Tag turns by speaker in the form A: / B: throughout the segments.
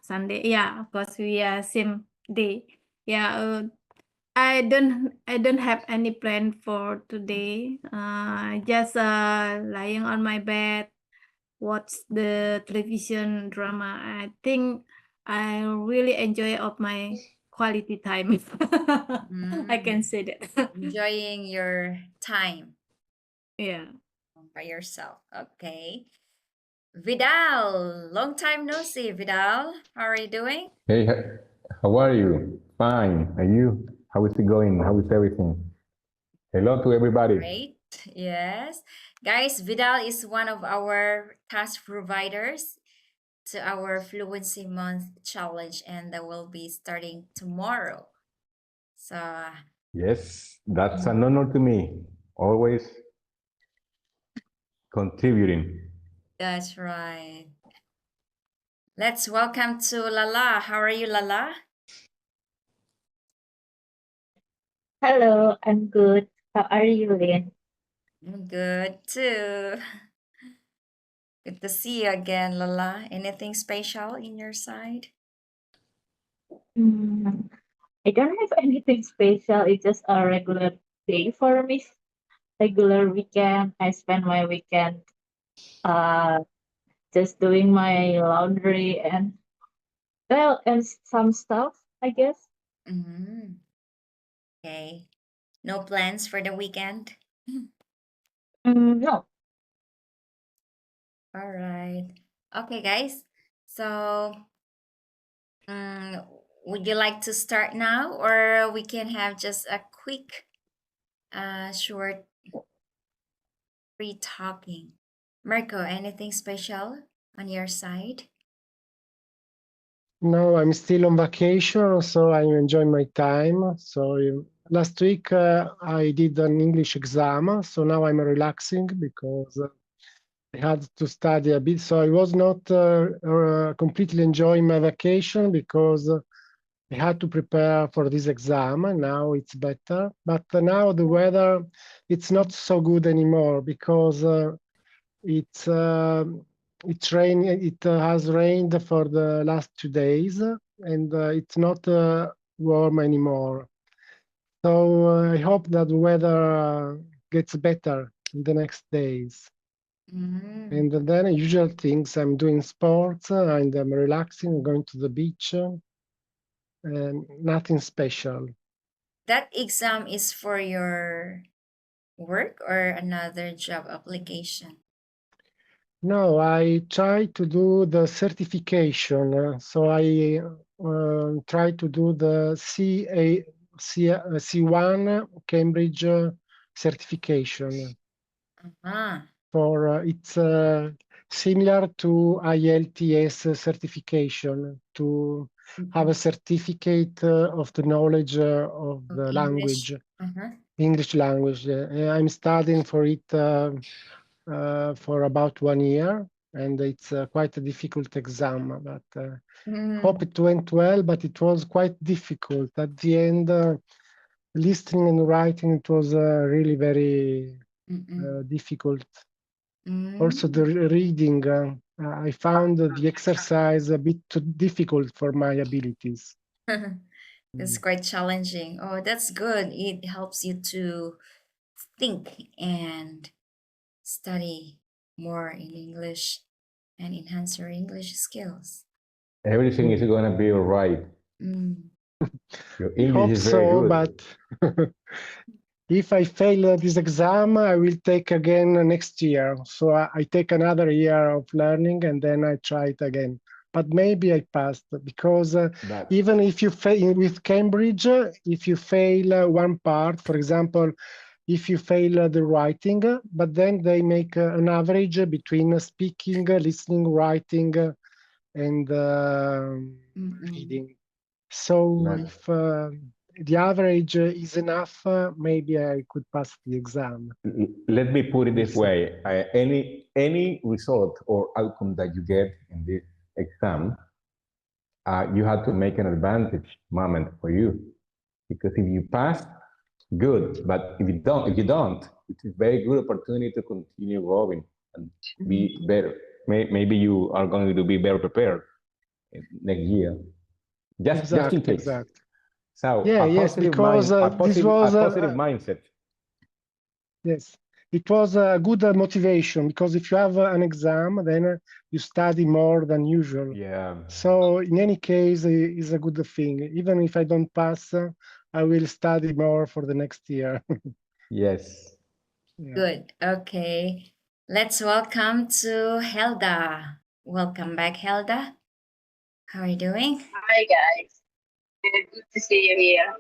A: Sunday. Yeah, of course we are same day. Yeah, I don't have any plan for today. Just lying on my bed, watch the television drama. I think I really enjoy of my quality time. I can say that.
B: Enjoying your time
A: Yeah.
B: by yourself. Okay. Vidal, long time no see. Vidal, how are you doing?
C: Hey, how are you? Fine. And you? How is it going? How is everything? Hello to everybody.
B: Great. Yes. Guys, Vidal is one of our task providers to our Fluency Month challenge, and that will be starting tomorrow. So,
C: Yes, that's an honor to me. Always contributing.
B: that's right. Let's welcome to Lala. How are you, Lala?
D: Hello, I'm good. How are you, Lynn?
B: I'm good too. Good to see you again, Lala. Anything special in your side?
D: Mm, I don't have anything special. It's just a regular day for me. Regular weekend. I spend my weekend uh just doing my laundry and some stuff, I guess.
B: Mm, okay. No plans for the weekend?
D: No.
B: All right. Okay, guys. So, mm, would you like to start now, or we can have just a quick, short free talking? Marco, anything special on your side?
E: No, I'm still on vacation, so I'm enjoying my time. So last week I did an English exam, so now I'm relaxing because I had to study a bit. So I was not completely enjoying my vacation because I had to prepare for this exam. And now it's better, but now the weather it's not so good anymore because it's it has rained for the last 2 days, and it's not warm anymore. So I hope that the weather gets better in the next days.
B: Mm.
E: And then usual things, I'm doing sports and I'm relaxing, going to the beach, and nothing special.
B: That exam is for your work or another job application?
E: No, I try to do the certification. So I try to do the C1 Cambridge certification.
B: Uh-huh.
E: For it's similar to IELTS certification to have a
B: Mhm.
E: certificate of the knowledge of
B: Of
E: the
B: English.
E: language,
B: Uh-huh.
E: English language. I'm studying for it for about 1 year, and it's quite a difficult exam. But hope
B: Mm.
E: it went well. But it was quite difficult at the end. Listening and writing, it was really very
B: Mm-mm.
E: difficult. Also,
B: Mm.
E: the reading, I found the exercise a bit too difficult for my abilities.
B: It's
E: Mm.
B: quite challenging. Oh, that's good. It helps you to think and study more in English and enhance your English skills.
C: Everything is going to be all right.
B: Mm.
C: Your
E: I
C: English
E: hope
C: is very
E: so,
C: good.
E: but if I fail this exam, I will take again next year. So I take another year of learning and then I try it again. But maybe I passed because
C: That
E: even if you fail with Cambridge, if you fail one part, for example, if you fail the writing, but then they make an average between speaking, listening, writing, and
B: Mm-mm.
E: reading. So
C: that
E: if the average is enough, maybe I could pass the exam.
C: let me put it
E: We'll
C: this
E: see.
C: way: any result or outcome that you get in this exam, you have to make an advantage moment for you, because if you pass, good. But if you don't, it's a very good opportunity to continue growing and be
B: Mm-mm.
C: better. Maybe you are going to be better prepared next year. Just in case.
E: Exactly.
C: So
E: Yeah,
C: a
E: yes,
C: positive
E: because
C: mind,
E: this was
C: a positive mindset.
E: yes, it was a good motivation, because if you have an exam, then you study more than usual.
C: Yeah.
E: So in any case, it's a good thing. Even if I don't pass, I will study more for the next year.
C: Yes.
E: Yeah.
B: Good. Okay. Let's welcome to Helda. Welcome back, Helda. How are you doing?
F: Hi guys, good to see you here.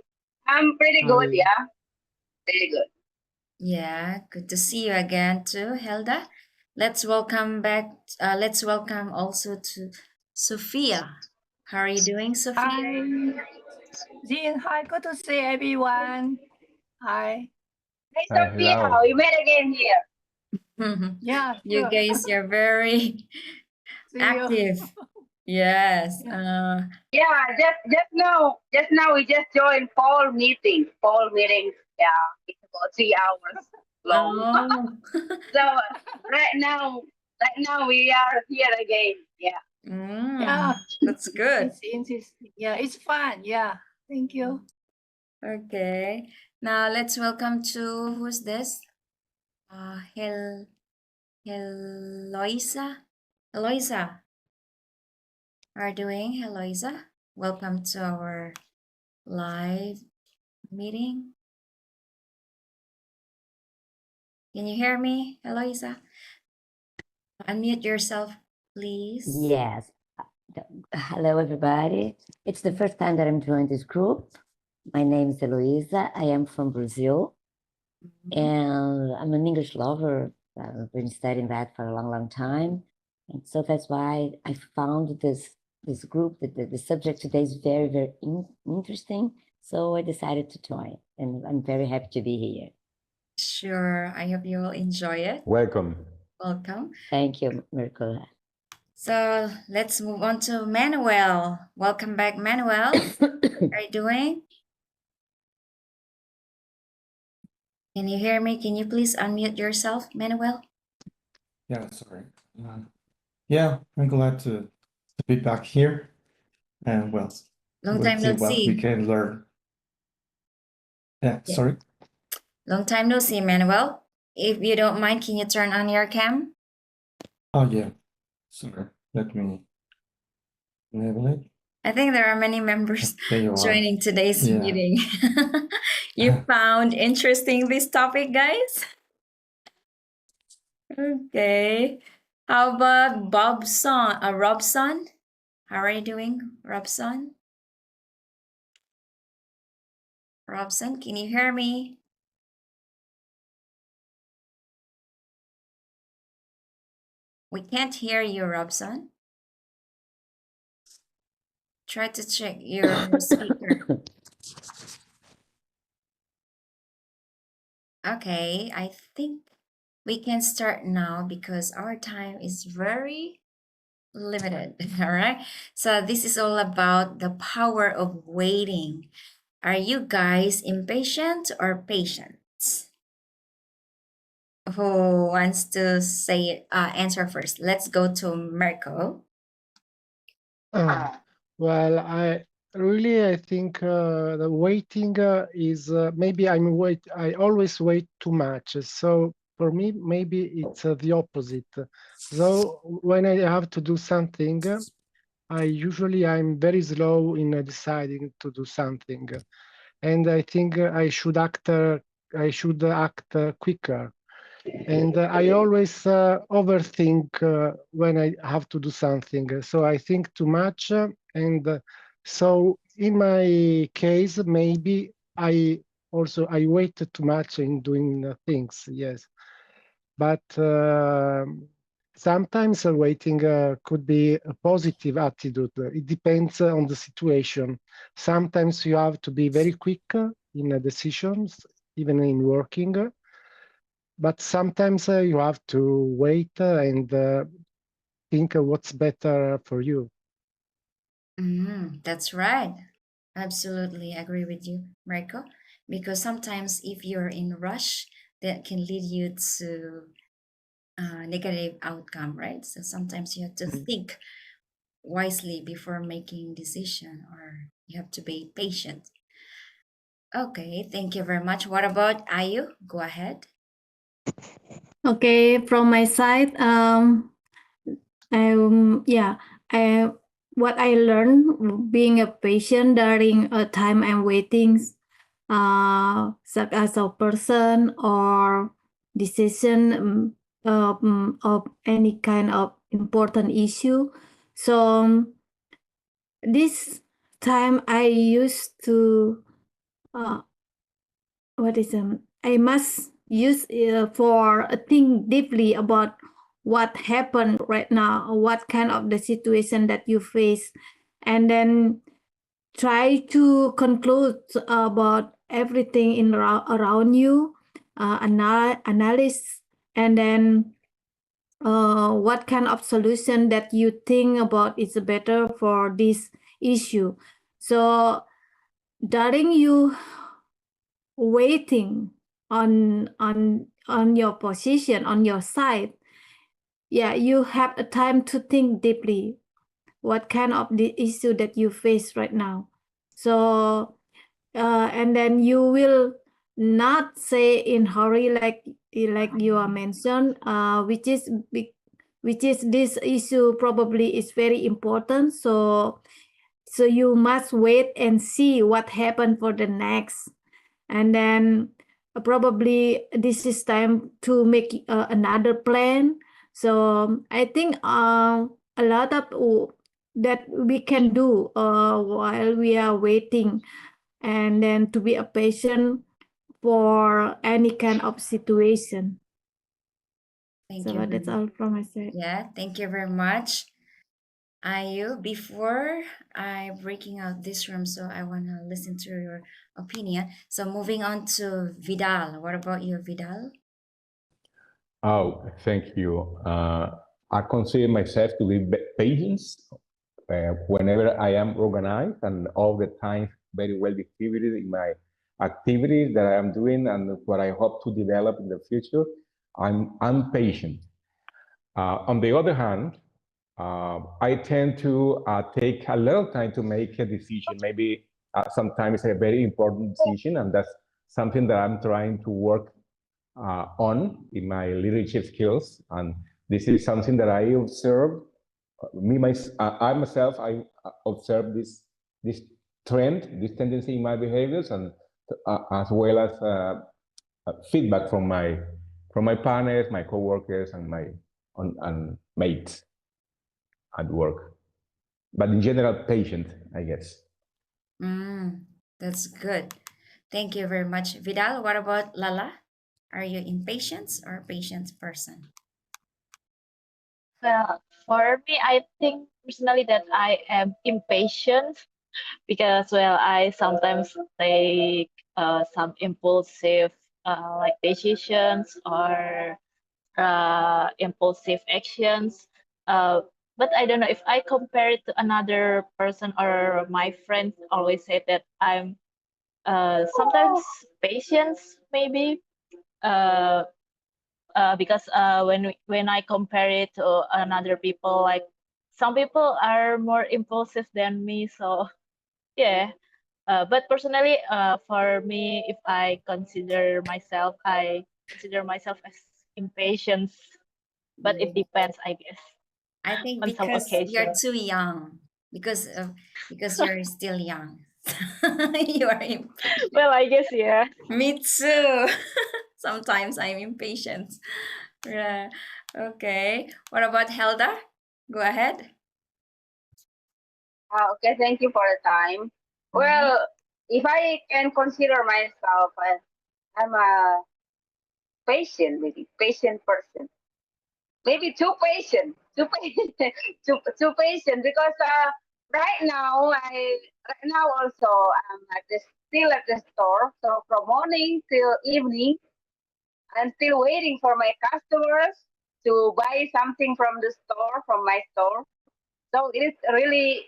F: I'm pretty good,
E: Hi.
F: yeah, pretty good.
B: Yeah, good to see you again too, Helda. Let's welcome back. Let's welcome also to Sophia. How are you doing, Sophia?
G: Hi, Jean. Hi, good to see everyone. Hi.
F: Hey
C: Hi,
F: Sophia,
C: hello.
F: we met again here.
G: Yeah,
B: You
G: sure.
B: guys are very
G: See you.
B: active. Yes.
F: Yeah, just now we just joined fall meeting. Yeah, it's about 3 hours long.
B: Oh.
F: So right now we are here again. Yeah.
G: Yeah,
B: That's good.
G: it's interesting. Yeah, it's fun. Yeah, thank you.
B: Okay. Now let's welcome to who's this? Heloisa. Heloisa. How are you doing, Heloisa? Welcome to our live meeting. Can you hear me, Heloisa? Unmute yourself, please.
H: Yes. Hello, everybody. It's the first time that I'm joining this group. My name is Heloisa. I am from Brazil, and I'm an English lover. I've been studying that for a long, long time. And so that's why I found this group, the subject today is very, very interesting. So I decided to join, and I'm very happy to be here.
B: Sure. I hope you will enjoy it.
C: Welcome.
B: Welcome.
H: Thank you, Mirko.
B: So let's move on to Manuel. Welcome back, Manuel. How are you doing? Can you hear me? Can you please unmute yourself, Manuel?
I: Yeah, sorry. Yeah, I'm glad to be back here. And well,
B: Long
I: we'll
B: time
I: see
B: no
I: what we
B: see.
I: can learn. Yeah,
B: Yeah.
I: sorry.
B: Long time no see, Manuel. If you don't mind, can you turn on your cam?
I: Oh, yeah. Sorry. Let me enable it.
B: I think there are many members
I: There you are.
B: joining today's
I: Yeah.
B: meeting. You found interesting this topic, guys? Okay. How about Robson? How are you doing, Robson? Robson, can you hear me? We can't hear you, Robson. Try to check your speaker. Okay, I think we can start now because our time is very limited. All right. So this is all about the power of waiting. Are you guys impatient or patient? Who wants to say answer first? Let's go to Mirko.
E: Well, I think the waiting is maybe I always wait too much. So for me, maybe it's the opposite. So when I have to do something, I'm very slow in deciding to do something, and I think I should act quicker. And I always overthink when I have to do something. So I think too much. And so in my case, maybe I wait too much in doing things, yes. But sometimes waiting could be a positive attitude. It depends on the situation. Sometimes you have to be very quick in decisions, even in working. But sometimes you have to wait and think what's better for you.
B: That's right. Absolutely agree with you, Marco. Because sometimes if you're in rush, that can lead you to negative outcome, right? So sometimes you have to think wisely before making decision, or you have to be patient. Okay, thank you very much. What about Ayu? Go ahead.
A: Okay, from my side, yeah, I what I learned being a patient during a time I'm waiting, such as a person or decision of any kind of important issue. So this time I used to what is I must use for think deeply about what happened right now, or what kind of the situation that you face, and then try to conclude about everything around you, analyze, and then what kind of solution that you think about is better for this issue. So during you waiting on your position, on your side, yeah, you have a time to think deeply what kind of the issue that you face right now. So and then you will not say in hurry, like you are mentioned, which is this issue probably is very important. So you must wait and see what happened for the next, and then probably this is time to make another plan. So I think a lot of that we can do while we are waiting, and then to be a patient for any kind of situation.
B: Thank
A: So
B: you.
A: that's all from my side.
B: Yeah, thank you very much, Ayu. Before I breaking out this room, so I want to listen to your opinion. So moving on to Vidal. What about you, Vidal?
C: Oh, thank you. I consider myself to be patient whenever I am organized and all the time very well distributed in my activities that I am doing and what I hope to develop in the future. I'm patient. On the other hand, I tend to take a little time to make a decision. Maybe sometimes a very important decision, and that's something that I'm trying to work on in my leadership skills. And this is something that I observe. I myself, I observe this trend, this tendency in my behaviors, and as well as feedback from my partners, my coworkers, and my mates at work. But in general, patient, I guess.
B: That's good. Thank you very much, Vidal. What about Lala? Are you impatient or patient person?
D: Well, for me, I think personally that I am impatient because, well, I sometimes take some impulsive like decisions or impulsive actions. Uh, but I don't know if I compare it to another person or my friends always say that I'm sometimes patient, maybe. Uh, because when I compare it to another people, like some people are more impulsive than me. So yeah. But personally, for me, if I consider myself as impatient. But it depends, I guess,
B: I think
D: on some
B: because you're
D: occasions.
B: too young, because you're still young. You are impatient.
D: Well, I guess yeah.
B: Me too. Sometimes I'm impatient. Yeah. Okay. What about Helda? Go ahead.
F: Okay, thank you for the time. Well, if I can consider myself, I'm a really patient person. Maybe too patient, too patient because right now also I'm still at the store. So from morning till evening, I'm still waiting for my customers to buy something from my store. So it is really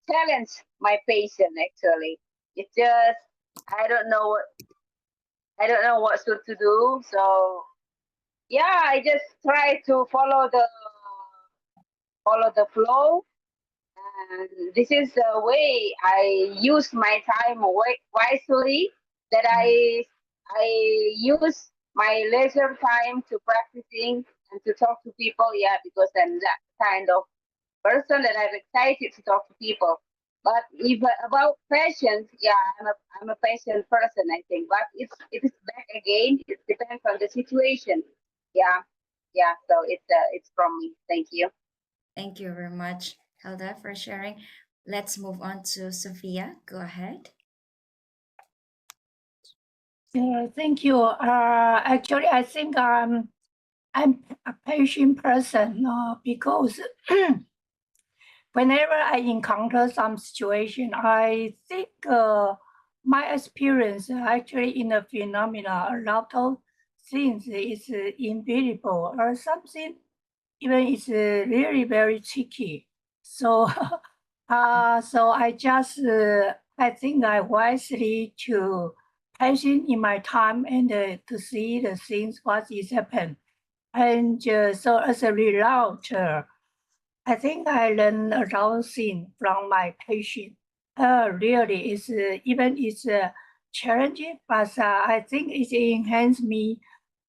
F: challenge my patience actually. It's just I don't know what should to do. So yeah, I just try to follow the follow the flow. And this is the way I use my time wisely. That I use my leisure time to practicing and to talk to people. Yeah, because I'm that kind of person that I'm excited to talk to people. But if about patience, yeah, I'm a patient person, I think. But it is back again. It depends on the situation. Yeah, yeah. So it's from me. Thank you.
B: Thank you very much, Hilda, for sharing. Let's move on to Sophia. Go ahead.
G: Thank you. Actually, I think I'm a patient person because whenever I encounter some situation, I think my experience actually in the phenomena, a lot of things is invisible or something even it's really very tricky. So, so I just I think I wisely to patient in my time and to see the things what is happen, and so as a result, I think I learn a lot of things from my patient. Really, it's even it's challenging, but I think it enhanced me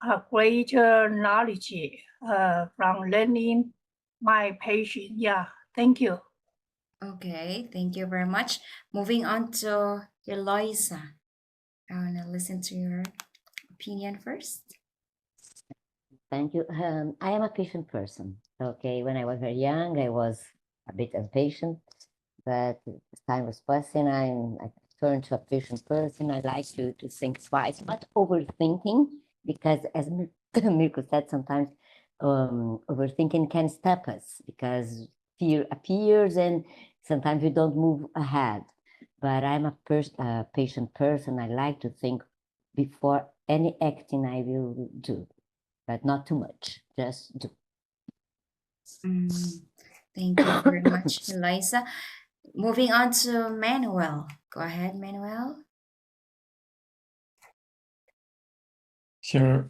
G: a greater knowledge from learning my patient. Yeah, thank you.
B: Okay, thank you very much. Moving on to Eloisa. I want to listen to your opinion first.
H: Thank you. I am a patient person. Okay, when I was very young, I was a bit impatient, but as time was passing, I turned to a patient person. I like to think twice, not overthinking, because as Mirko said, sometimes overthinking can stop us because fear appears and sometimes we don't move ahead. But I'm a patient person. I like to think before any acting I will do, but not too much, just do.
B: Thank you very much, Eliza. Moving on to Manuel. Go ahead, Manuel.
I: Sure.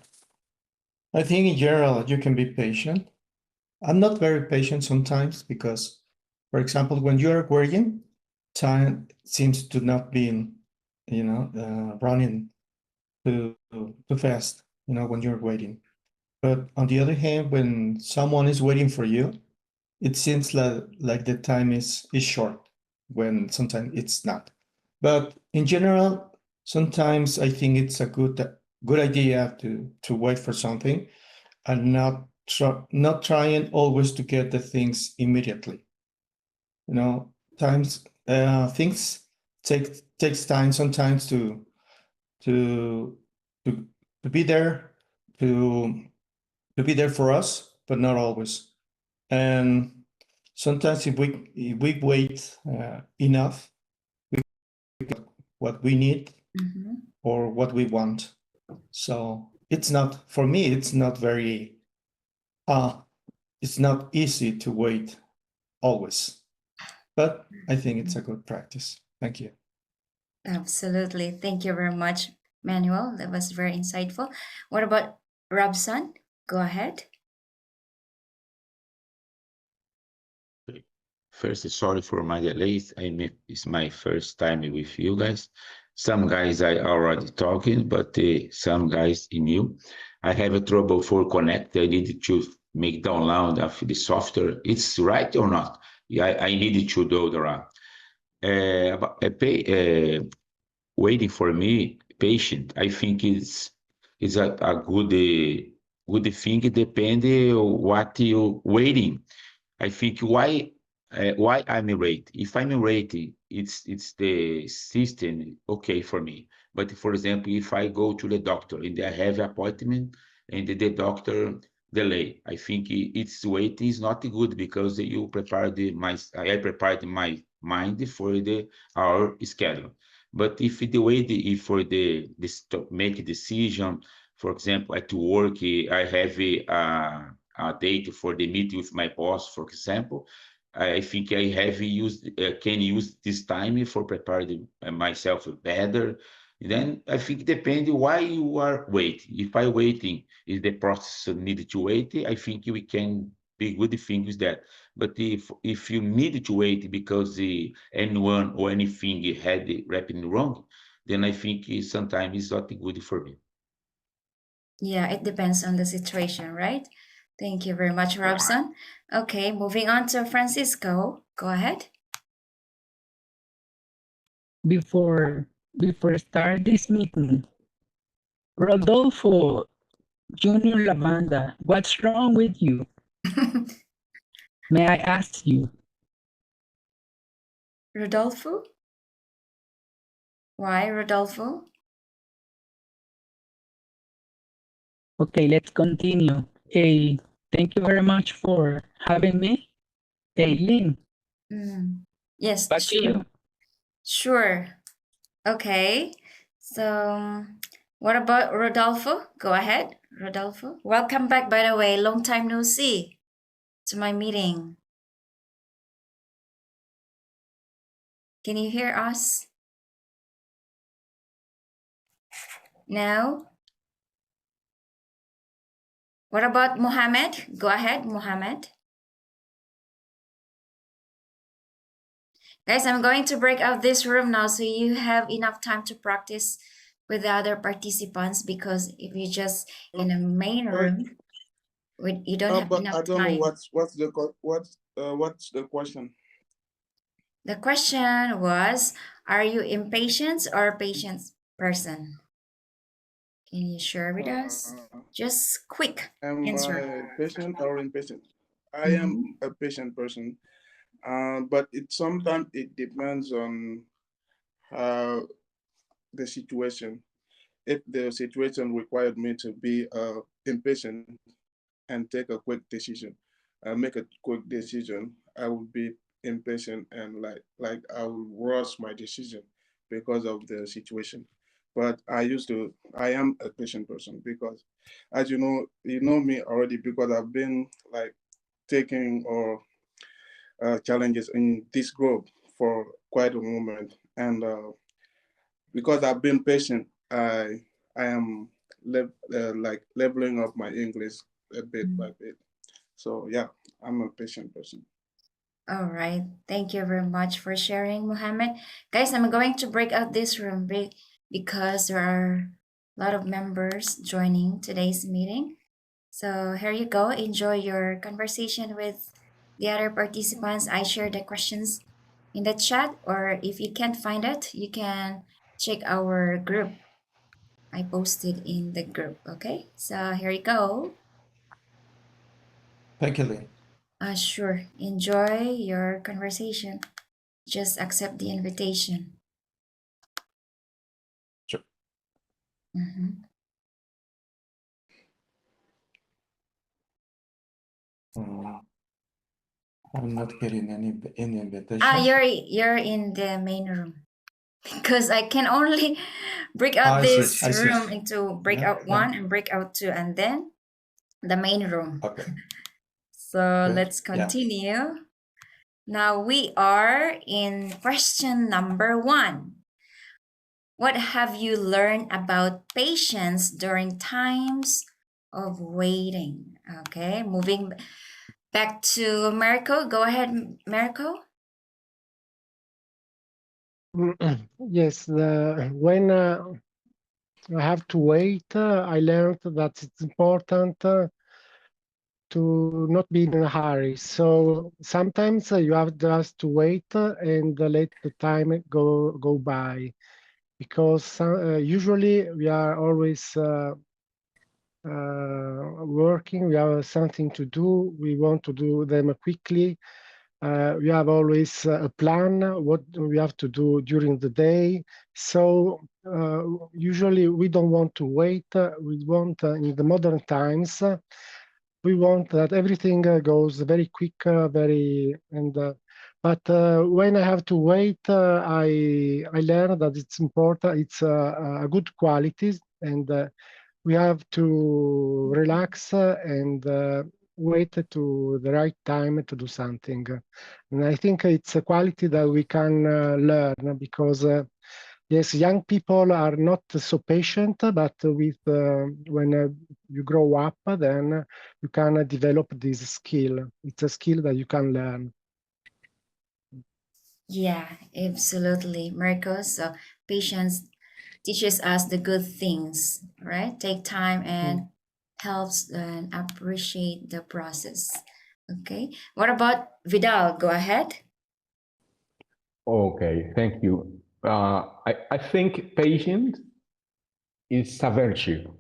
I: I think in general, you can be patient. I'm not very patient sometimes because, for example, when you're working, time seems to not be, running too fast, when you're waiting. But on the other hand, when someone is waiting for you, it seems like the time is short when sometimes it's not. But in general, sometimes I think it's a good idea to wait for something and not trying always to get the things immediately. Times things takes time sometimes to be there to be there for us, but not always. And sometimes if we wait enough, we get what we need or what we want. So it's not, for me, it's not very it's not easy to wait always, but I think it's a good practice. Thank you.
B: Absolutely. Thank you very much, Manuel. That was very insightful. What about Robson? Go ahead.
J: First, sorry for my delays. It's my first time with you guys. Some guys I already talking, but some guys new. I have a trouble for connect. I need to make download of the software. It's right or not? Yeah, I needed to do the waiting for me, patient. I think is a good thing. Depende what you waiting. I think why I'm rate. If I'm rating, it's the system okay for me. But for example, if I go to the doctor and I have appointment and the doctor delay, I think it's wait is not good because you prepared I prepared my mind for our schedule. But if the way if for this to make a decision, for example, at work, I have a date for the meeting with my boss, for example. I think I have used can use this time for preparing myself better. Then I think depending why you are waiting. If I waiting is the process needed to wait, I think we can the good thing is that. But if you need to wait because anyone or anything had happened wrong, then I think sometimes it's not good for me.
B: Yeah, it depends on the situation, right? Thank you very much, Robson. Okay, moving on to Francisco. Go ahead.
K: Before start this meeting, Rodolfo Junior Lavanda, what's wrong with you? May I ask you?
B: Rodolfo? Why, Rodolfo?
K: Okay, let's continue. Hey, thank you very much for having me. Hey, Lynn,
B: Yes,
K: back to
B: sure.
K: you.
B: Sure. Okay. So, what about Rodolfo? Go ahead, Rodolfo. Welcome back, by the way. Long time no see to my meeting. Can you hear us? No? What about Mohammed? Go ahead, Mohammed. Guys, I'm going to break out this room now so you have enough time to practice with the other participants, because if you just in the main room, you don't have
L: But
B: enough
L: I don't
B: time.
L: know what's the question.
B: The question was, are you impatient or patient person? Can you share with us? Just quick
L: Am
B: answer.
L: I patient or impatient? I am a patient person, but sometimes it depends on the situation. If the situation required me to be impatient and take a quick decision, make a quick decision, I would be impatient and like I will rush my decision because of the situation. But I am a patient person because, as you know me already because I've been like taking or challenges in this group for quite a moment, and because I've been patient, I am like leveling up my English a bit by bit. So yeah, I'm a patient person.
B: All right. Thank you very much for sharing, Mohammed. Guys, I'm going to break out this room because there are a lot of members joining today's meeting. So here you go. Enjoy your conversation with the other participants. I share the questions in the chat, or if you can't find it, you can check our group. I posted in the group. Okay, so here you go.
I: Thank you, Lynn.
B: Sure. Enjoy your conversation. Just accept the invitation.
I: Sure. I'm not getting any invitation.
B: You're in the main room because I can only break out this room into breakout 1 and breakout 2, and then the main room.
I: Okay.
B: So let's continue. Now we are in question number 1. What have you learned about patience during times of waiting? Okay, moving back to Marco. Go ahead, Marco.
E: Yes, when I have to wait, I learned that it's important to not be in a hurry. So sometimes you have just to wait and let the time go by, because usually we are always working. We have something to do. We want to do them quickly. We have always a plan what we have to do during the day. So usually we don't want to wait. We want in the modern times. We want that everything goes very quick, but when I have to wait, I learn that it's important. It's a good quality, and we have to relax and wait to the right time to do something. And I think it's a quality that we can learn, because yes, young people are not so patient, but with when you grow up, then you can develop this skill. It's a skill that you can learn.
B: Yeah, absolutely, Marco. So patience teaches us the good things, right? Take time and helps and appreciate the process. Okay. What about Vidal? Go ahead.
C: Okay, thank you. I think patience is a virtue.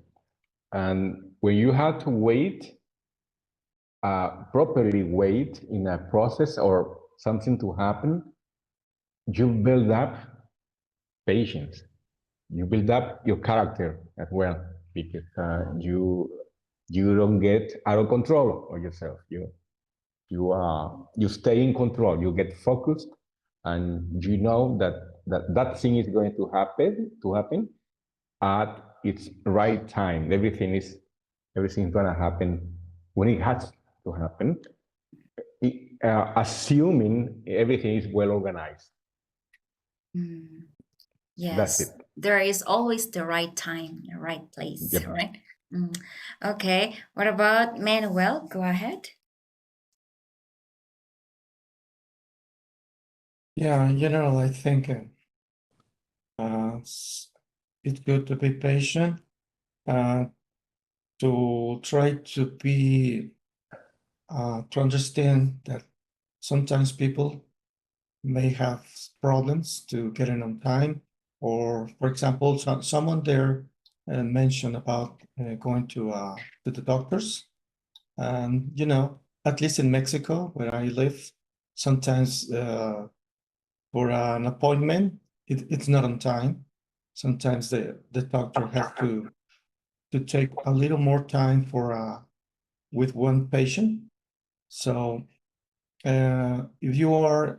C: And when you have to wait, properly wait in a process or something to happen, you build up patience. You build up your character as well because you don't get out of control of yourself. You stay in control. You get focused, and you know that thing is going to happen at its right time. Everything's going to happen when it has to happen, assuming everything is well organized. That's
B: Yes,
C: it.
B: there is always the right time, the right place,
C: Yep.
B: right? Okay. What about Manuel? Go ahead.
I: Yeah, in general, I think it's good to be patient, to try to be to understand that sometimes people may have problems to get in on time, or for example, someone there mentioned about going to the doctors, and at least in Mexico where I live, sometimes for an appointment it's not on time. Sometimes the doctor has to take a little more time for with one patient. So if you are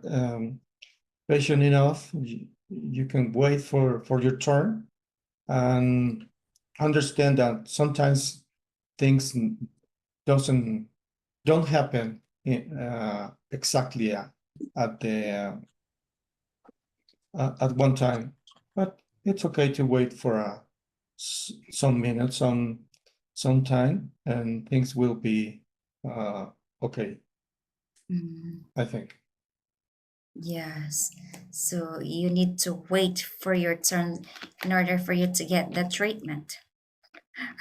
I: patient enough, you can wait for your turn and understand that sometimes things don't happen exactly at one time, but it's okay to wait for some minutes, some time, and things will be okay, I think.
B: Yes. So you need to wait for your turn in order for you to get the treatment.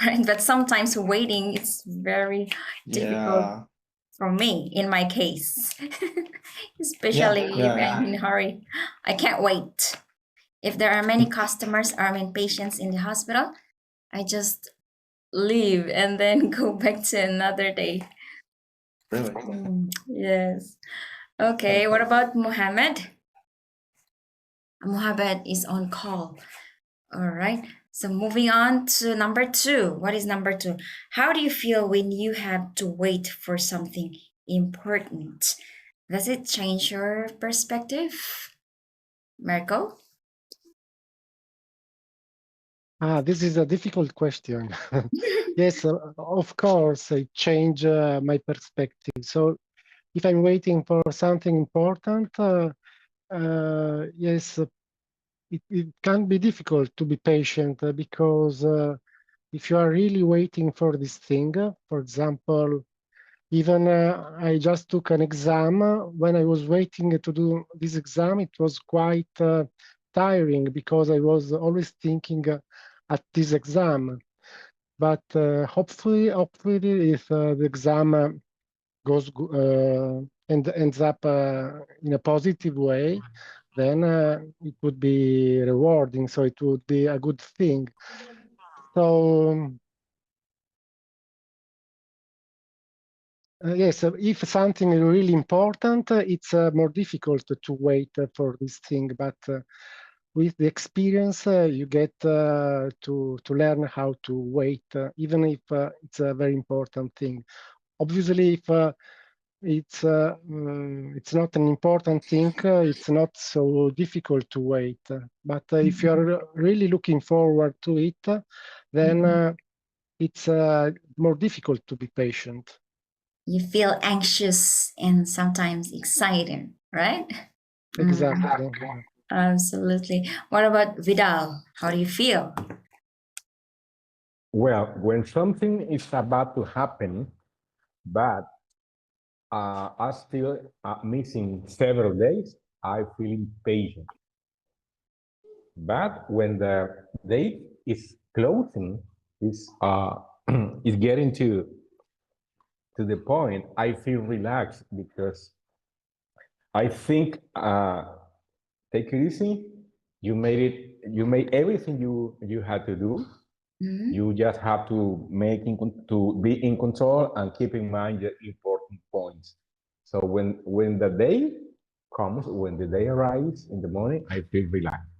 B: Right? But sometimes waiting is very difficult
I: Yeah.
B: for me in my case. Especially if I'm in a hurry. I can't wait. If there are many customers or patients in the hospital, I just leave and then go back to another day.
I: Really?
B: Yes. Okay, what about Mohammed? Mohammed is on call. All right. So moving on to number 2. What is number 2? How do you feel when you have to wait for something important? Does it change your perspective? Marco?
E: This is a difficult question. Yes, of course, it changed my perspective. So if I'm waiting for something important, yes, it can be difficult to be patient because if you are really waiting for this thing, for example, even I just took an exam. When I was waiting to do this exam, it was quite tiring because I was always thinking at this exam. But hopefully, if the exam goes and ends up in a positive way, then it would be rewarding. So it would be a good thing. So yes, if something is really important, it's more difficult to wait for this thing. But with the experience, you get to learn how to wait, even if it's a very important thing. Obviously, if it's not an important thing, it's not so difficult to wait. But if you're really looking forward to it, then it's more difficult to be patient.
B: You feel anxious and sometimes excited, right?
E: Exactly.
B: Absolutely. What about Vidal? How do you feel?
C: Well, when something is about to happen, but are still missing several days, I feel impatient. But when the date is closing, is getting to the point, I feel relaxed because I think take it easy. You made it. You made everything you had to do.
B: Mhm.
C: You just have to to be in control and keep in mind the important points. So when the day comes, when the day arrives in the morning, I feel relaxed.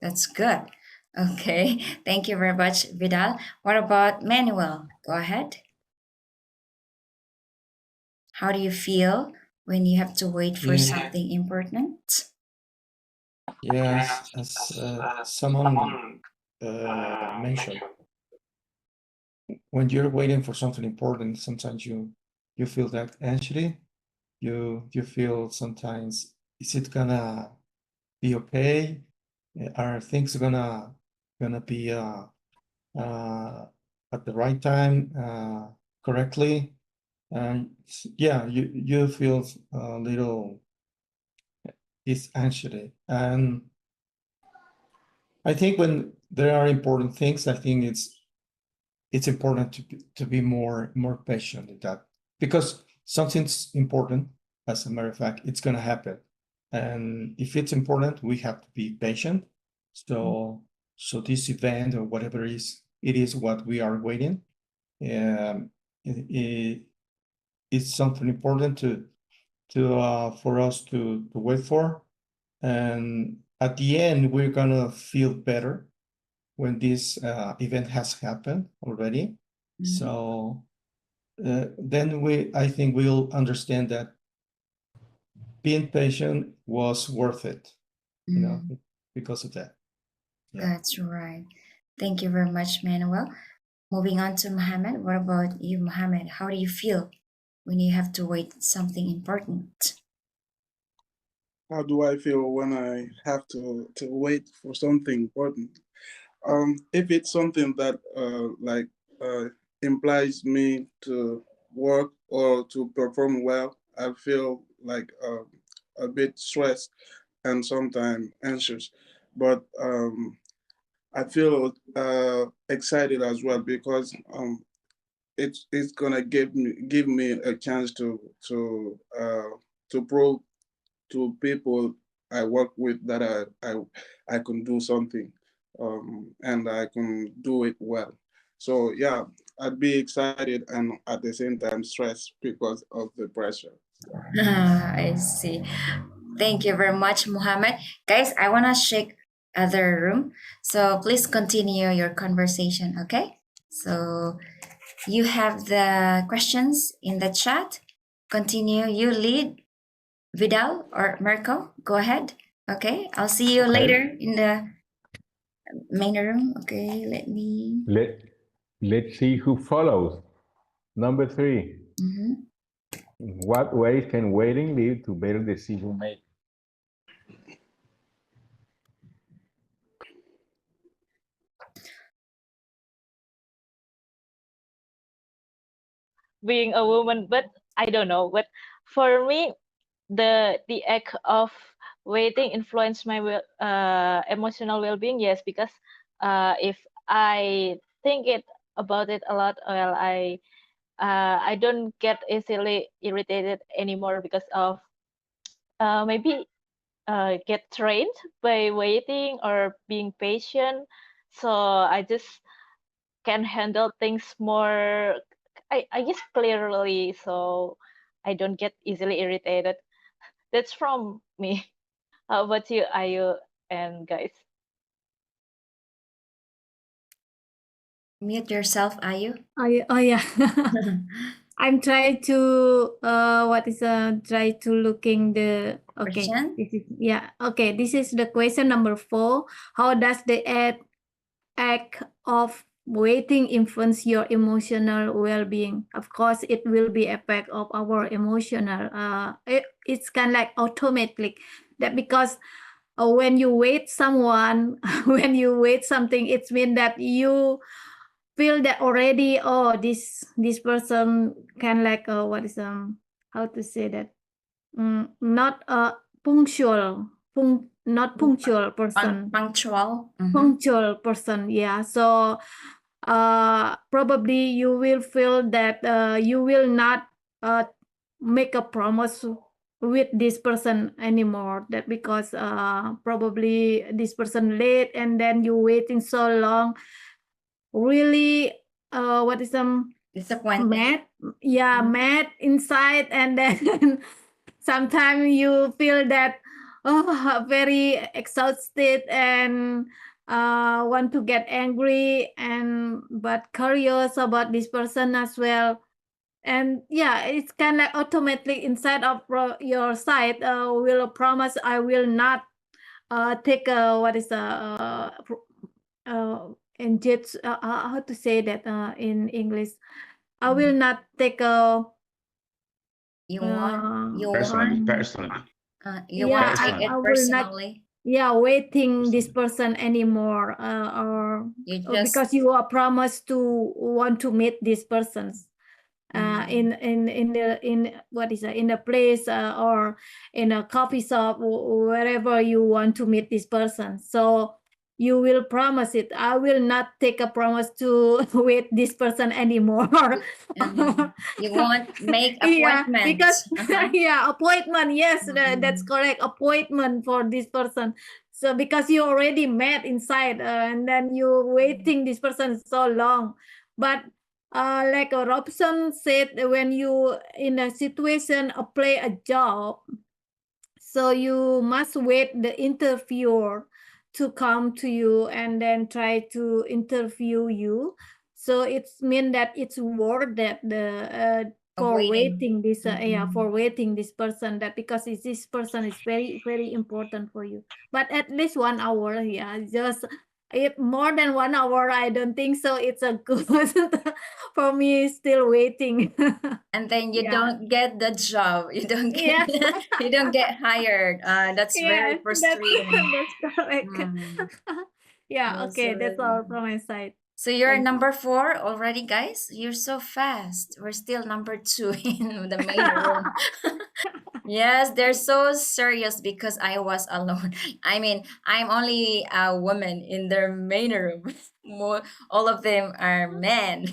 B: That's good. Okay. Thank you very much, Vidal. What about Manuel? Go ahead. How do you feel when you have to wait for
I: Yeah.
B: something important?
I: Yes, as someone mentioned, when you're waiting for something important, sometimes you feel that anxiety. You feel sometimes, is it gonna be okay? Are things gonna be at the right time, correctly? And yeah, you feel a little this anxiety. And I think when there are important things, I think it's important to be more patient in that, because something's important, as a matter of fact, it's going to happen. And if it's important, we have to be patient. So this event or whatever it is what we are waiting, it's something important for us to wait for. And at the end, we're gonna feel better when this event has happened already. So then I think we'll understand that being patient was worth it, because of that. Yeah.
B: That's right. Thank you very much, Manuel. Moving on to Mohammed. What about you, Mohammed? How do you feel when you have to wait something important?
L: How do I feel when I have to wait for something important? If it's something that implies me to work or to perform well, I feel like a bit stressed and sometimes anxious. But I feel excited as well because it's gonna give me a chance to prove to people I work with that I can do something, and I can do it well. So yeah, I'd be excited and at the same time stressed because of the pressure.
B: I see. Thank you very much, Muhammad. Guys, I want to shake other room. So please continue your conversation, okay? So you have the questions in the chat. Continue. You lead, Vidal or Mirko. Go ahead. Okay. I'll see you
C: Okay.
B: later in the main room. Okay.
C: Let's see who follows. Number 3. In what ways can waiting lead to better decision making?
D: Being a woman, but I don't know. But for me, the act of waiting influence my emotional well-being. Yes, because if I think about it a lot, well, I don't get easily irritated anymore because of maybe get trained by waiting or being patient. So I just can handle things more, I guess, clearly. So I don't get easily irritated. That's from me. How about you, Ayu and guys?
B: Mute yourself, Ayu.
A: Oh yeah. I'm trying to try to looking the okay.
B: Question?
A: This is the question number 4. How does the act of waiting influence your emotional well-being? Of course, it will be effect of our emotional. It's kind of like automatically That because when you wait someone, when you wait something, it's mean that you feel that already, oh, this person can like what is how to say that, not a punctual not punctual person.
B: Punctual.
A: Punctual person, yeah. So probably you will feel that you will not make a promise with this person anymore, that because probably this person late and then you waiting so long, really what is
B: Disappointed.
A: mad, yeah, mad inside, and then sometimes you feel that, oh, very exhausted and want to get angry and but curious about this person as well. And yeah, it's kind of automatically inside of your side will promise, I will not take what is engage, how to say that in English, I will not take a
B: You want
J: Personally.
B: you
A: yeah,
B: won't take
A: I
B: it
A: will not,
B: personally.
A: yeah, waiting this person anymore, or
B: You
A: because
B: just
A: you are promised to want to meet these persons in the what is in a place or in a coffee shop, wherever you want to meet this person. So you will promise it, I will not take a promise to wait this person anymore.
B: you won't make
A: Yeah,
B: appointment.
A: because yeah, appointment, yes, that's correct, appointment for this person. So because you already met inside and then you waiting this person so long. But like Robson said, when you in a situation apply a job, so you must wait the interviewer to come to you and then try to interview you. So it's mean that it's worth that the for waiting this yeah, for waiting this person, that because this person is very very important for you. But at least 1 hour, yeah, just if more than 1 hour, I don't think so it's a good for me still waiting.
B: And then you
A: Yeah.
B: don't get the job. You don't get
A: Yeah.
B: you don't get hired. That's very
A: Yes,
B: frustrating.
A: that's correct. Yeah, okay, that's all from my side.
B: So you're
A: Thank you.
B: number 4 already, guys. You're so fast. We're still number 2 in the main room. Yes, they're so serious because I was alone. I mean, I'm only a woman in their main room. All of them are men.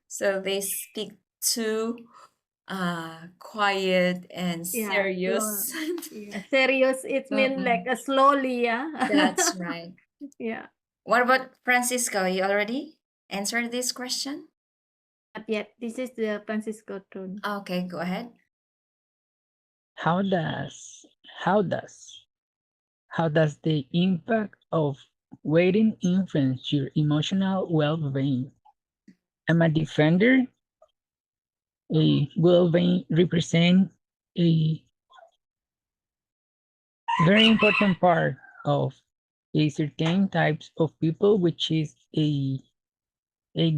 B: So they speak too quiet and
A: Yeah,
B: serious.
A: yeah, serious. It means like a slowly, yeah.
B: That's right.
A: Yeah.
B: What about Francisco? You already answered this question?
A: Not yet. This is the Francisco turn.
B: Okay, go ahead.
K: How does the impact of waiting influence your emotional well-being? I'm a defender. A well-being represents a very important part of a certain types of people, which is a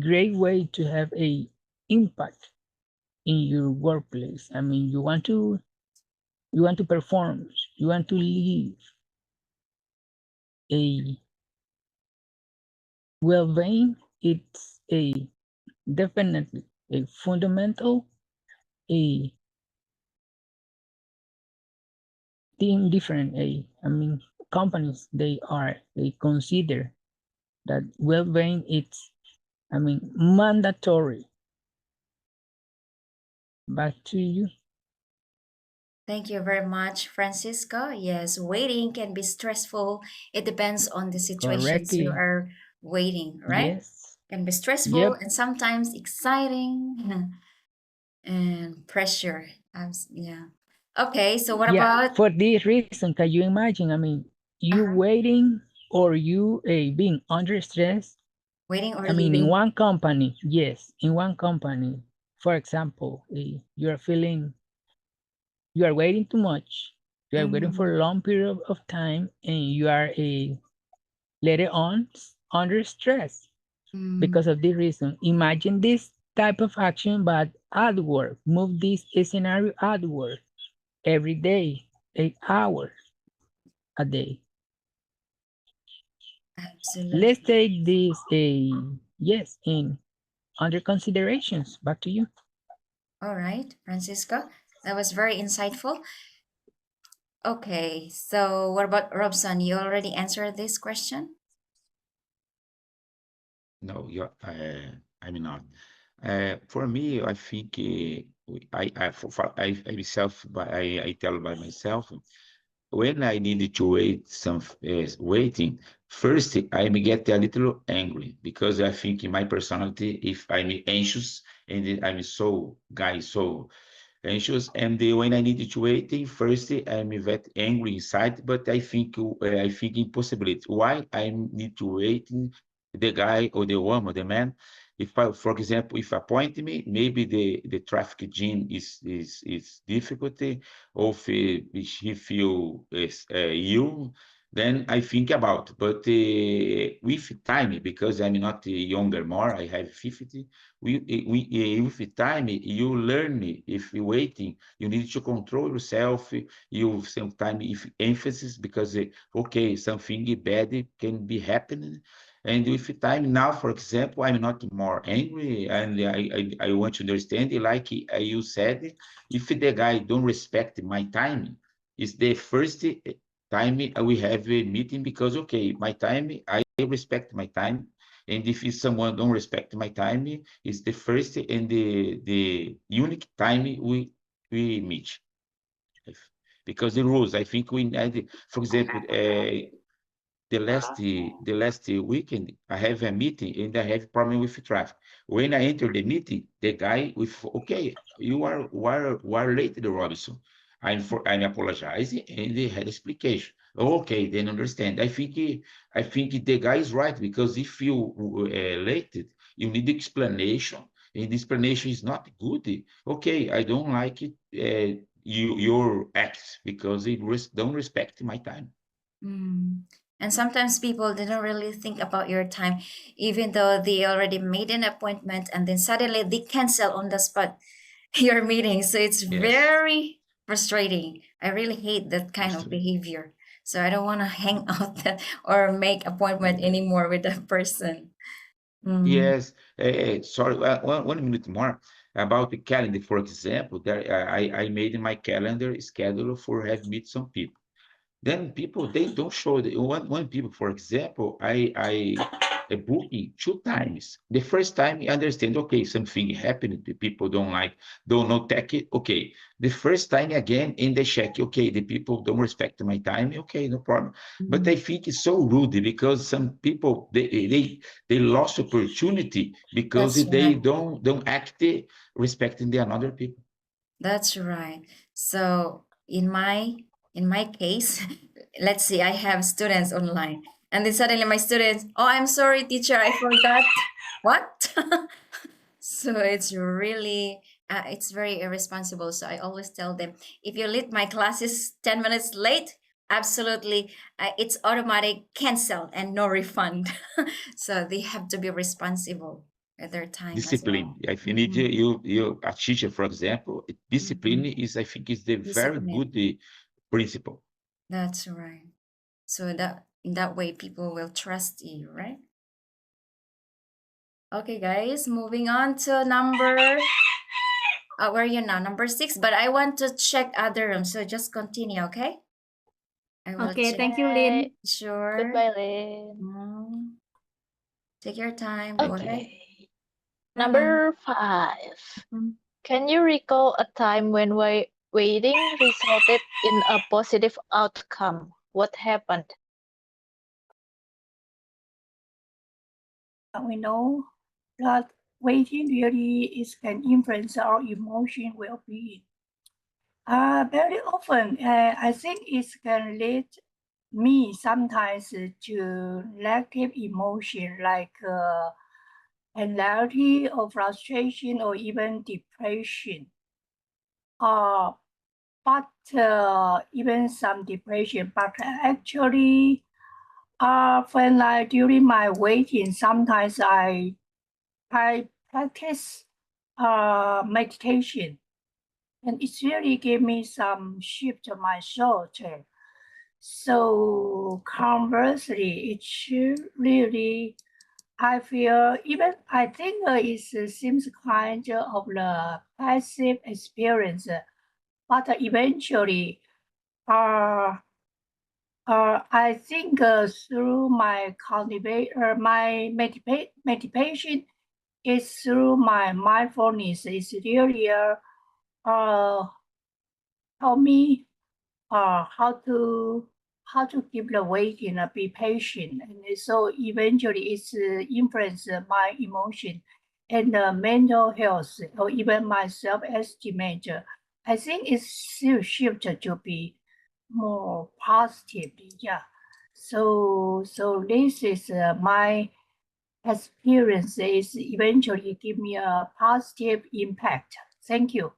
K: great way to have a impact in your workplace. I mean, you want to perform, you want to live a well-being. It's a definitely a fundamental a thing different. I mean, companies they consider that well-being it's mandatory. Back to you.
B: Thank you very much, Francisco. Yes, waiting can be stressful. It depends on the situations you
K: Correctly.
B: are waiting, right?
K: Yes.
B: Can be stressful
K: Yep.
B: and sometimes exciting and pressure. Yeah. Okay, so what about
K: for this reason, can you imagine? I mean, you waiting or you being under stress?
B: waiting or
K: I mean, in
B: leaving?
K: one company, yes, in one company, for example, you are waiting too much. You are waiting for a long period of time, and you are later on under stress because of this reason. Imagine this type of action, but at work. Move this scenario at work every day, 8 hours. a day.
B: Absolutely.
K: Let's take this yes in under considerations. Back to you.
B: All right, Francisco, that was very insightful. Okay, so what about Robson? You already answered this question?
J: No, I'm not. For me, I think I myself, but I tell by myself when I needed to wait waiting. First, I may get a little angry because I think in my personality, if I'm anxious and I'm so anxious, and when I needed to waiting, first I'm that angry inside, but I think impossibility. Why I need to waiting the guy or the woman, the man? If I, for example, if appoint me, maybe the traffic jam is difficulty, or if he feel ill, then I think about. But with time, because I'm not younger more, I have 50. With time you learn. If you waiting, you need to control yourself. You sometimes if emphasis because okay, something bad can be happening, and with time now, for example, I'm not more angry, and I want to understand, like you said, if the guy don't respect my time, it's the first time we have a meeting because okay, my time, I respect my time. And if someone don't respect my time, it's the first and the unique time we meet. Because the rules, I think we had, for example, the last weekend, I have a meeting and I have problem with traffic. When I enter the meeting, the guy with okay, you are late, the Robinson. I'm apologizing and they had explication. Okay, then understand. I think the guy is right because if you late, you need explanation, and the explanation is not good. Okay, I don't like it. Your act because it don't respect my time.
B: Mm. And sometimes people they don't really think about your time, even though they already made an appointment and then suddenly they cancel on the spot your meeting. So it's
J: Yes.
B: very frustrating. I really hate that kind of
J: Frustrating.
B: behavior. So I don't want to hang out or make appointment
J: Yeah.
B: anymore with that person. Mm.
J: Yes, sorry, 1 minute more about the calendar. For example, there I made my calendar schedule for have meet some people. Then people they don't show the one people, for example, I booking 2 times. The first time I understand, okay, something happened, the people don't like, don't know tech it. Okay. The first time again in the check, okay, the people don't respect my time, okay, no problem. But I think it's so rude because some people they lost opportunity because
B: That's
J: they
B: right.
J: don't act respecting the another people.
B: That's right. So in my case, let's see, I have students online, and then suddenly my students, oh, I'm sorry, teacher, I forgot. What? So it's very irresponsible. So I always tell them, if you leave my classes 10 minutes late, absolutely, it's automatic cancel and no refund. So they have to be responsible at their time as
J: Discipline.
B: well.
J: If you need you a teacher, for example, discipline is I think is the very
B: Discipline.
J: good principle.
B: That's right. So that in that way people will trust you, right? Okay, guys, moving on to number where are you now? Number 6, but I want to check other rooms, so just continue, okay? I will
A: Okay,
B: check.
A: thank you, Lynn.
B: Sure.
D: Goodbye, Lynn.
B: Take your time. Go ahead.
D: Okay. Number 5. Can you recall a time when waiting resulted in a positive outcome? What happened?
G: We know that waiting really can influence our emotion well-being. Very often, I think it can lead me sometimes to negative emotion like anxiety or frustration or even depression. But even some depression. But actually, when during my waiting, sometimes I practice meditation, and it's really gave me some shift to my thought. So conversely, it's really, I feel, even I think it seems kind of the passive experience, but eventually, I think through my meditation is through my mindfulness. It's really help me how to keep the weight and be patient, and so eventually it's influence my emotion and mental health or even my self-estimate. I think it's still shifted to be more positive. Yeah. So this is my experience is eventually give me a positive impact. Thank you.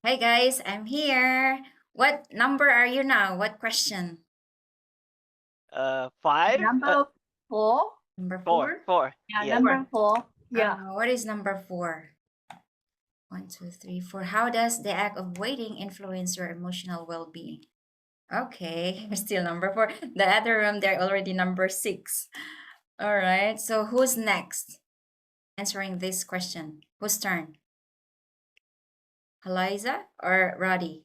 B: Hey guys, I'm here. What number are you now? What question?
M: 5.
G: Number 4.
B: Number
M: 4.
B: 4?
M: 4.
G: Yeah,
M: Yeah.
G: number 4. Yeah.
B: What is number 4? 1, 2, 3, 4. How does the act of waiting influence your emotional well-being? Okay, still number 4. The other room, they're already number 6. All right, so who's next answering this question? Whose turn? Eliza or Roddy?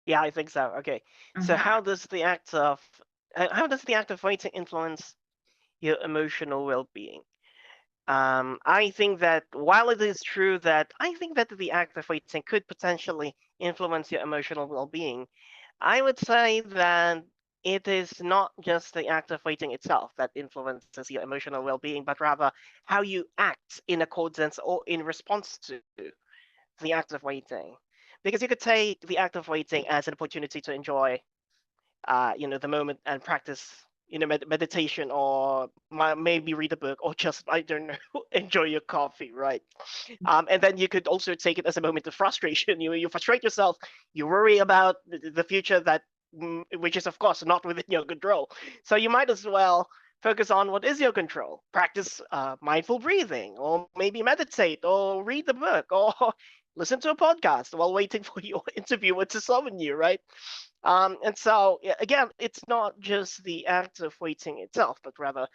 M: Yeah, I think so. Okay. So how does the act of waiting influence your emotional well-being? I think that while it is true that I think that the act of waiting could potentially influence your emotional well-being, I would say that it is not just the act of waiting itself that influences your emotional well-being, but rather how you act in accordance or in response to the act of waiting. Because you could take the act of waiting as an opportunity to enjoy the moment and practice meditation, or maybe read a book, or just, I don't know, enjoy your coffee, right? And then you could also take it as a moment of frustration. You frustrate yourself, you worry about the future, that which is of course not within your control, so you might as well focus on what is your control. Practice mindful breathing, or maybe meditate, or read the book, or listen to a podcast while waiting for your interviewer to summon you, right? And so again, it's not just the act of waiting itself, but rather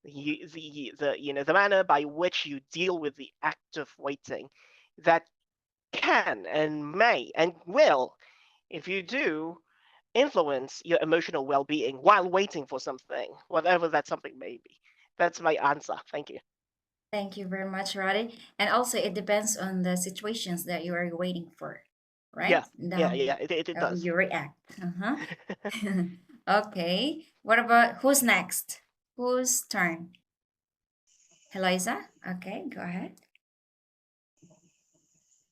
M: the manner by which you deal with the act of waiting that can and may and will, if you do, influence your emotional well-being while waiting for something, whatever that something may be. That's my answer. Thank you.
B: Thank you very much, Roddy. And also, it depends on the situations that you are waiting for, right?
M: Yeah, it
B: How
M: does.
B: you react. Okay. What about who's next? Whose turn? Eliza? Okay, go ahead.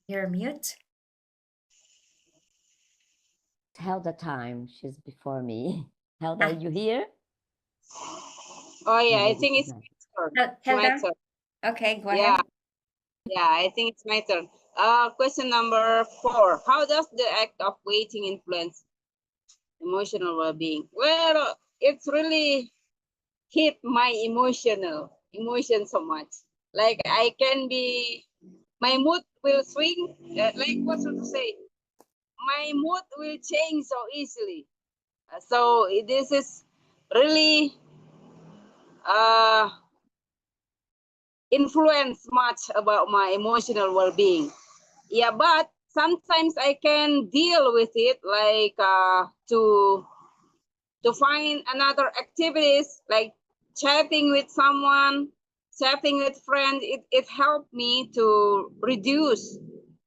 B: You're mute.
H: Helda time. She's before me. Helda, are you here?
F: Oh yeah, I
H: Maybe
F: think
H: she's
F: it's
H: not.
F: my
B: Helda?
F: turn.
B: Okay, go
F: Yeah,
B: ahead.
F: yeah, I think it's my turn. Question number 4. How does the act of waiting influence emotional well-being? Well, it's really hit my emotion so much. Like I can be, my mood will swing. Like what to say, my mood will change so easily. So this is really influence much about my emotional well-being. Yeah, but sometimes I can deal with it, like to find another activities, like chatting with someone, chatting with friends. It helped me to reduce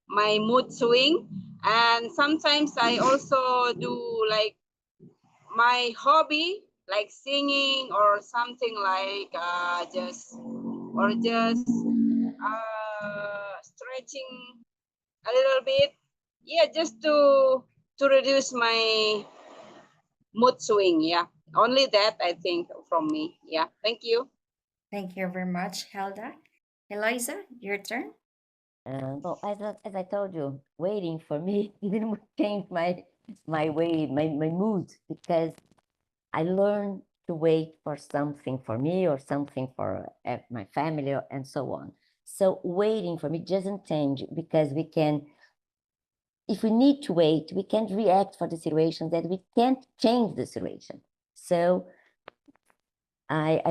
F: my mood swing. And sometimes I also do like my hobby, like singing or something, like just stretching a little bit. Yeah, just to reduce my mood swing. Yeah, only that I think from me. Yeah, thank you.
B: Thank you very much, Helda. Eliza, your turn.
H: Well, as I told you, waiting for me didn't change my mood, because I learned to wait for something for me or something for my family and so on. So waiting for me doesn't change, because we can if we need to wait, we can't react for the situation that we can't change the situation. So I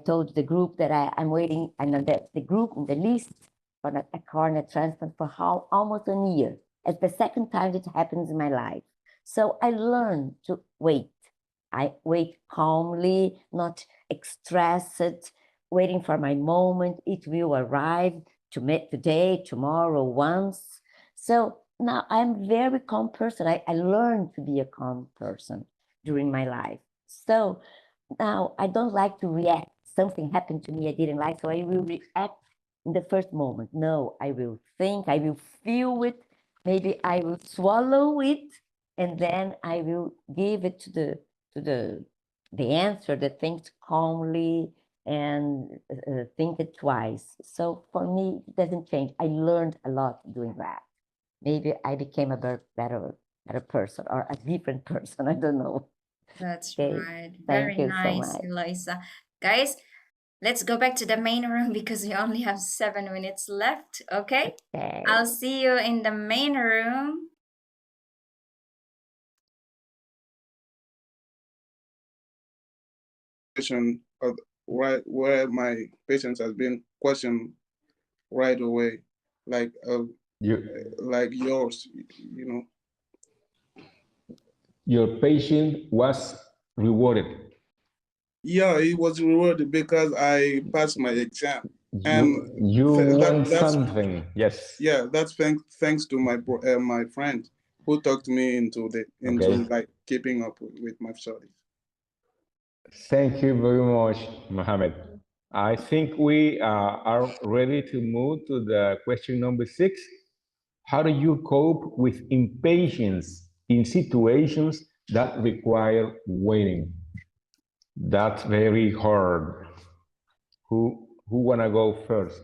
H: told the group that I'm waiting, I know that the group in the list for a cornea transplant for almost a year. It's the second time it happens in my life. So I learned to wait. I wait calmly, not stressed, waiting for my moment. It will arrive today, tomorrow, once. So now I'm a very calm person. I learned to be a calm person during my life. So now I don't like to react. Something happened to me I didn't like, so I will react in the first moment. No, I will think, I will feel it. Maybe I will swallow it, and then I will give it to the answer, the things calmly and think it twice. So for me, it doesn't change. I learned a lot doing that. Maybe I became a better person or a different person. I don't know.
B: That's
H: Okay.
B: right.
H: Thank
B: Very
H: you so
B: nice,
H: much.
B: Eloisa. Guys, let's go back to the main room because we only have 7 minutes left. Okay.
H: Okay.
B: I'll see you in the main room.
L: Question of right where my patients has been questioned right away, like yours, you know.
C: Your patient was rewarded.
L: Yeah, it was rewarded because I passed my exam.
C: You want something, yes.
L: Yeah, that's thanks to my friend who talked me into like keeping up with my studies.
C: Thank you very much, Mohammed. I think we are ready to move to the question number 6. How do you cope with impatience in situations that require waiting? That's very hard. Who wanna go first?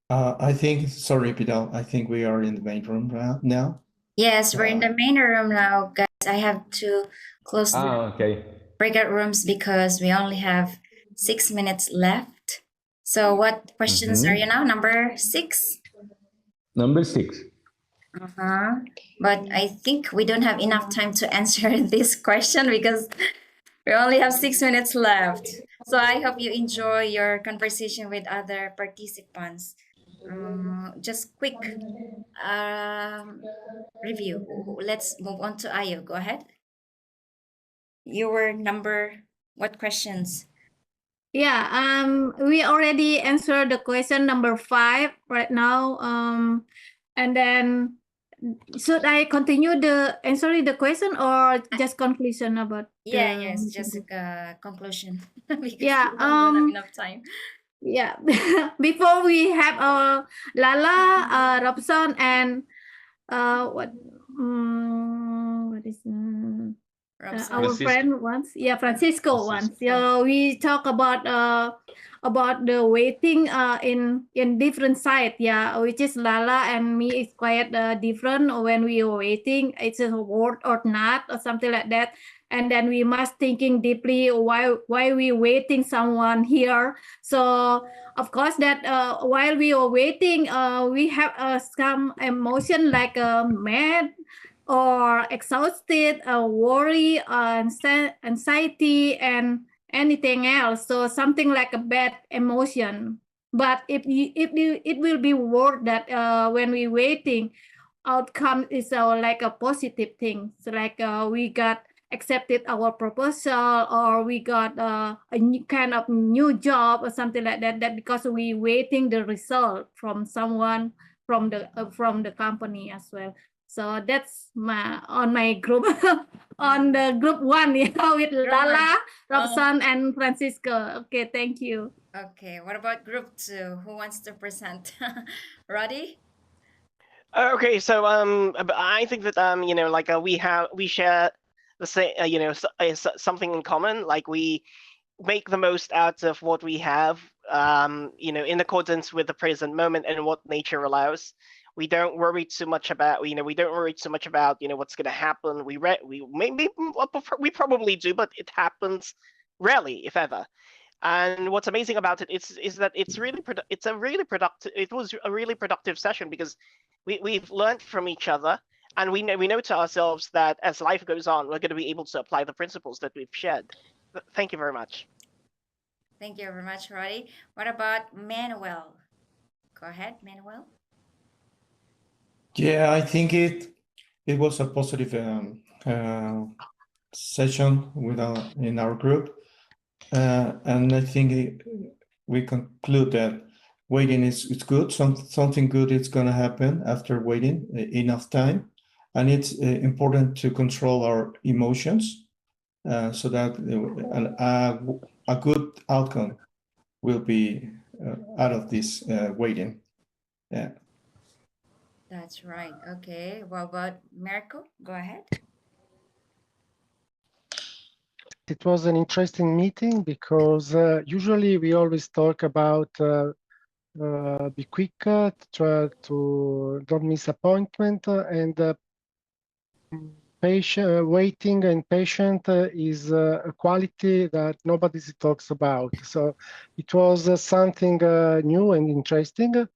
I: I think, sorry, Pidal, I think we are in the main room now.
B: Yes, we're in the main room now, guys. I have to close the breakout rooms because we only have 6 minutes left. So what questions are you now? Number 6?
C: Number 6.
B: But I think we don't have enough time to answer this question because we only have 6 minutes left. So I hope you enjoy your conversation with other participants. Just quick review. Let's move on to Ayo. Go ahead. You were what questions?
A: Yeah, we already answered the question number 5 right now. And then should I continue answering the question or just conclusion about
B: Yes, just a conclusion because
A: yeah,
B: we don't have enough time.
A: Yeah, before we have Lala, Robson, and what is our friend once? Yeah, Francisco once. So we talk about the waiting in different side. Yeah, which is Lala and me is quite different when we are waiting. It's a word or not or something like that. And then we must thinking deeply why we waiting someone here. So of course that while we are waiting, we have some emotion like mad or exhausted, worry, anxiety, and anything else. So something like a bad emotion. But it will be worth that when we waiting, outcome is like a positive thing. So like we got accepted our proposal or we got a new kind of new job or something like that. That because we waiting the result from someone from the company as well. So that's my group on the group 1, yeah, with Lala, Robson, and Francisco. Okay, thank you.
B: Okay, what about group 2? Who wants to present? Roddy?
M: Okay, so I think that like we share the same something in common. Like we make the most out of what we have, in accordance with the present moment and what nature allows. We don't worry too much about what's going to happen. We probably do, but it happens rarely, if ever. And what's amazing about it is that it's a really productive. It was a really productive session because we've learned from each other, and we know to ourselves that as life goes on, we're going to be able to apply the principles that we've shared. Thank you very much.
B: Thank you very much, Roddy. What about Manuel? Go ahead, Manuel.
I: Yeah, I think it was a positive session in our group, and I think we conclude that waiting is good. Something good is going to happen after waiting enough time, and it's important to control our emotions so that a good outcome will be out of this waiting. Yeah.
B: That's right. Okay. What about Mirko? Go ahead.
E: It was an interesting meeting because usually we always talk about be quick, try to don't miss appointment, and waiting and patient is a quality that nobody talks about. So it was something new and interesting.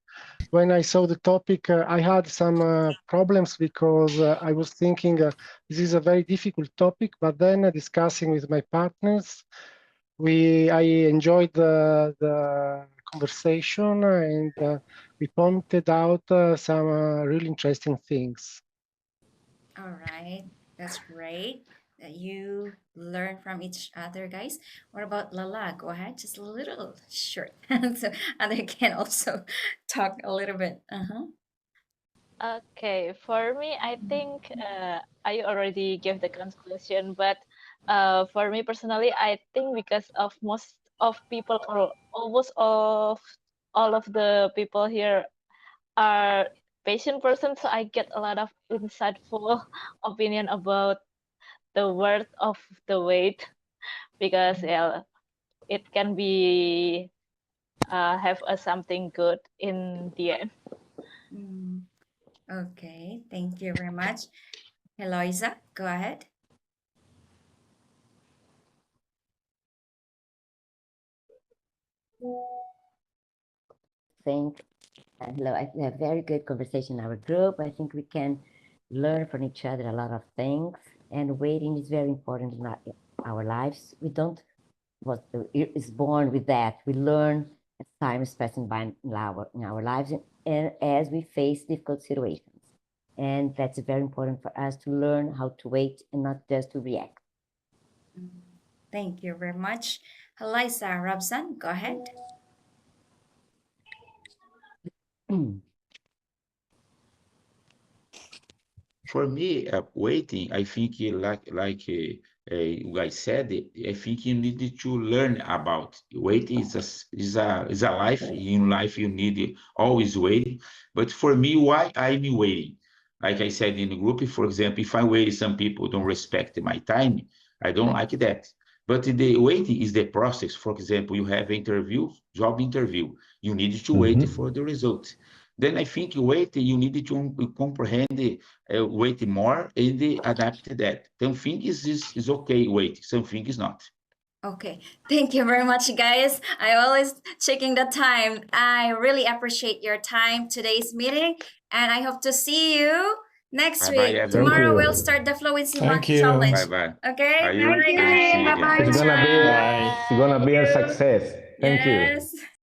E: When I saw the topic, I had some problems because I was thinking this is a very difficult topic, but then discussing with my partners, I enjoyed the conversation and we pointed out some really interesting things.
B: All right. That's great that you learn from each other, guys. What about Lala? Go ahead, just a little short, so other can also talk a little bit.
N: Okay, for me, I think I already gave the conclusion, but for me personally, I think because of most of people or almost of all of the people here are patient persons, so I get a lot of insightful opinion about the worth of the wait because yeah, it can be have a something good in the end.
B: Okay, thank you very much. Eloisa, go ahead.
H: Hello, I think a very good conversation in our group. I think we can learn from each other a lot of things, and waiting is very important in our lives. We don't is born with that. We learn as time is passing by in our lives, and as we face difficult situations. And that's very important for us to learn how to wait and not just to react.
B: Thank you very much. Eloisa, Robson, go ahead.
J: For me, waiting, I think like you guys said, I think you need to learn about waiting is a life. In life, you need always waiting. But for me, why I'm waiting? Like I said in the group, for example, if I'm waiting, some people don't respect my time. I don't like that. But the waiting is the process. For example, you have interview, job interview. You need to wait for the result. Then I think wait, you need to comprehend wait more and adapt to that. Something is okay, wait, something is not.
B: Okay, thank you very much, guys. I always checking the time. I really appreciate your time today's meeting, and I hope to see you next
J: Bye-bye,
B: week.
J: everyone.
B: Tomorrow we'll start the Fluency Month
I: Thank you.
B: Challenge.
J: Bye-bye.
B: Okay,
J: Are you
B: bye,
J: good to see
B: guys.
J: you again?
C: It's gonna be
I: Bye.
C: a success. Thank you.
B: Yes.